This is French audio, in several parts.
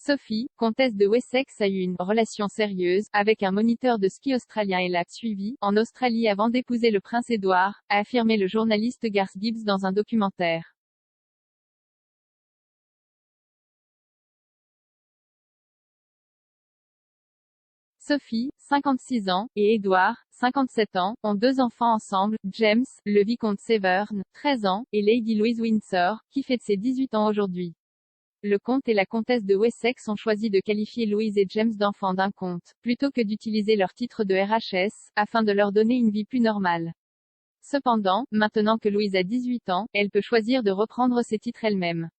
Sophie, comtesse de Wessex a eu une relation sérieuse avec un moniteur de ski australien et l'a suivi en Australie avant d'épouser le prince Édouard, a affirmé le journaliste Garth Gibbs dans un documentaire. Sophie, 56 ans, et Édouard, 57 ans, ont 2 enfants ensemble, James, le vicomte Severn, 13 ans, et Lady Louise Windsor, qui fête ses 18 ans aujourd'hui. Le comte et la comtesse de Wessex ont choisi de qualifier Louise et James d'enfants d'un comte, plutôt que d'utiliser leur titre de RHS, afin de leur donner une vie plus normale. Cependant, maintenant que Louise a 18 ans, elle peut choisir de reprendre ses titres elle-même.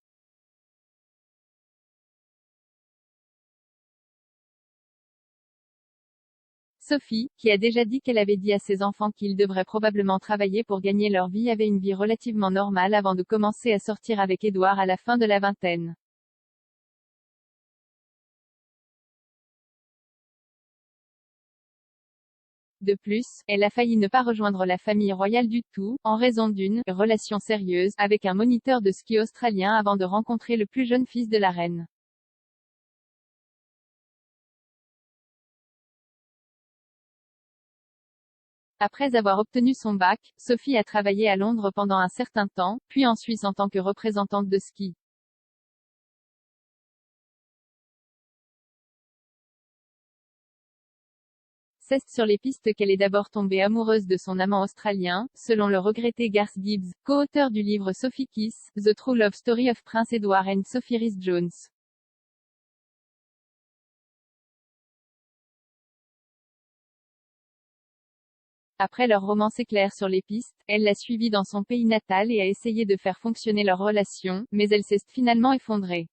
Sophie, qui a déjà dit qu'elle avait dit à ses enfants qu'ils devraient probablement travailler pour gagner leur vie, avait une vie relativement normale avant de commencer à sortir avec Édouard à la fin de la vingtaine. De plus, elle a failli ne pas rejoindre la famille royale du tout, en raison d'une relation sérieuse avec un moniteur de ski australien avant de rencontrer le plus jeune fils de la reine. Après avoir obtenu son bac, Sophie a travaillé à Londres pendant un certain temps, puis en Suisse en tant que représentante de ski. C'est sur les pistes qu'elle est d'abord tombée amoureuse de son amant australien, selon le regretté Garth Gibbs, co-auteur du livre Sophie Kiss, The True Love Story of Prince Edward and Sophie Rhys-Jones. Après leur romance éclair sur les pistes, elle l'a suivi dans son pays natal et a essayé de faire fonctionner leur relation, mais elle s'est finalement effondrée.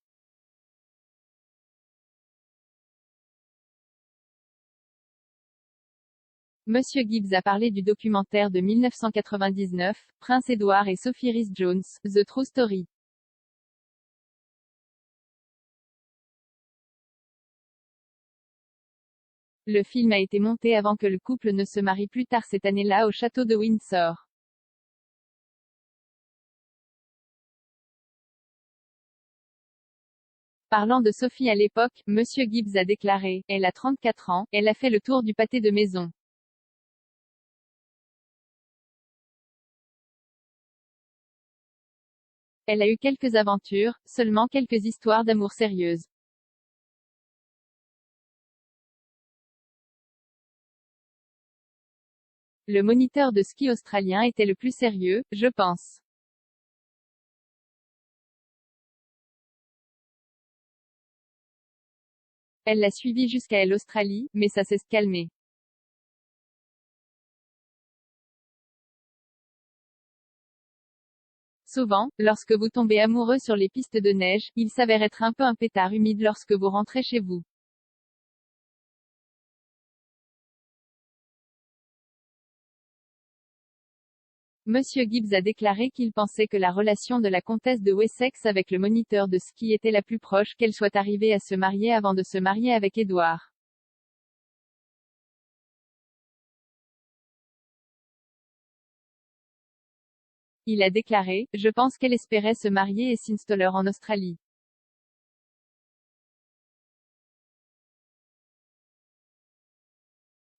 Monsieur Gibbs a parlé du documentaire de 1999, Prince Edward et Sophie Rhys-Jones, The True Story. Le film a été monté avant que le couple ne se marie plus tard cette année-là au château de Windsor. Parlant de Sophie à l'époque, Monsieur Gibbs a déclaré: Elle a 34 ans, elle a fait le tour du pâté de maison. Elle a eu quelques aventures, seulement quelques histoires d'amour sérieuses. Le moniteur de ski australien était le plus sérieux, je pense. Elle l'a suivi jusqu'à l'Australie, mais ça s'est calmé. Souvent, lorsque vous tombez amoureux sur les pistes de neige, il s'avère être un peu un pétard humide lorsque vous rentrez chez vous. Monsieur Gibbs a déclaré qu'il pensait que la relation de la comtesse de Wessex avec le moniteur de ski était la plus proche qu'elle soit arrivée à se marier avant de se marier avec Édouard. Il a déclaré: Je pense qu'elle espérait se marier et s'installer en Australie.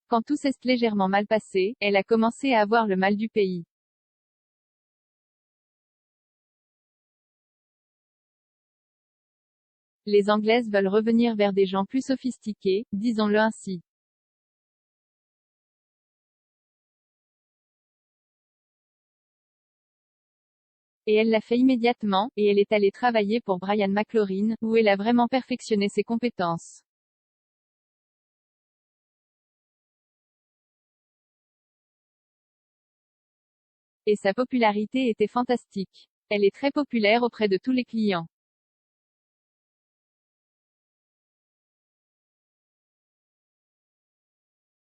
Quand tout s'est légèrement mal passé, elle a commencé à avoir le mal du pays. Les Anglaises veulent revenir vers des gens plus sophistiqués, disons-le ainsi. Et elle l'a fait immédiatement, et elle est allée travailler pour Brian McLaurin, où elle a vraiment perfectionné ses compétences. Et sa popularité était fantastique. Elle est très populaire auprès de tous les clients.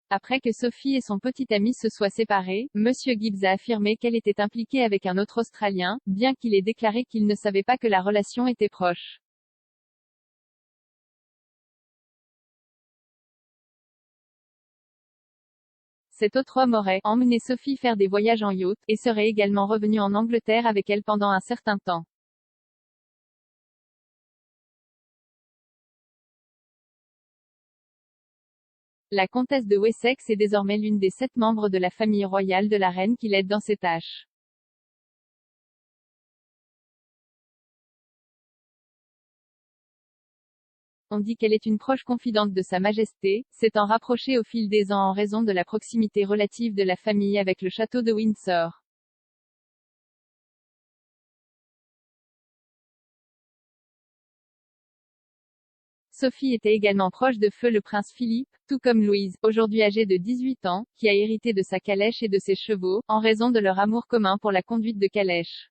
Après que Sophie et son petit ami se soient séparés, Monsieur Gibbs a affirmé qu'elle était impliquée avec un autre Australien, bien qu'il ait déclaré qu'il ne savait pas que la relation était proche. Cet autre homme aurait emmené Sophie faire des voyages en yacht, et serait également revenu en Angleterre avec elle pendant un certain temps. La comtesse de Wessex est désormais l'une des 7 membres de la famille royale de la reine qui l'aide dans ses tâches. On dit qu'elle est une proche confidente de Sa Majesté, s'étant rapprochée au fil des ans en raison de la proximité relative de la famille avec le château de Windsor. Sophie était également proche de feu le prince Philippe, tout comme Louise, aujourd'hui âgée de 18 ans, qui a hérité de sa calèche et de ses chevaux, en raison de leur amour commun pour la conduite de calèche.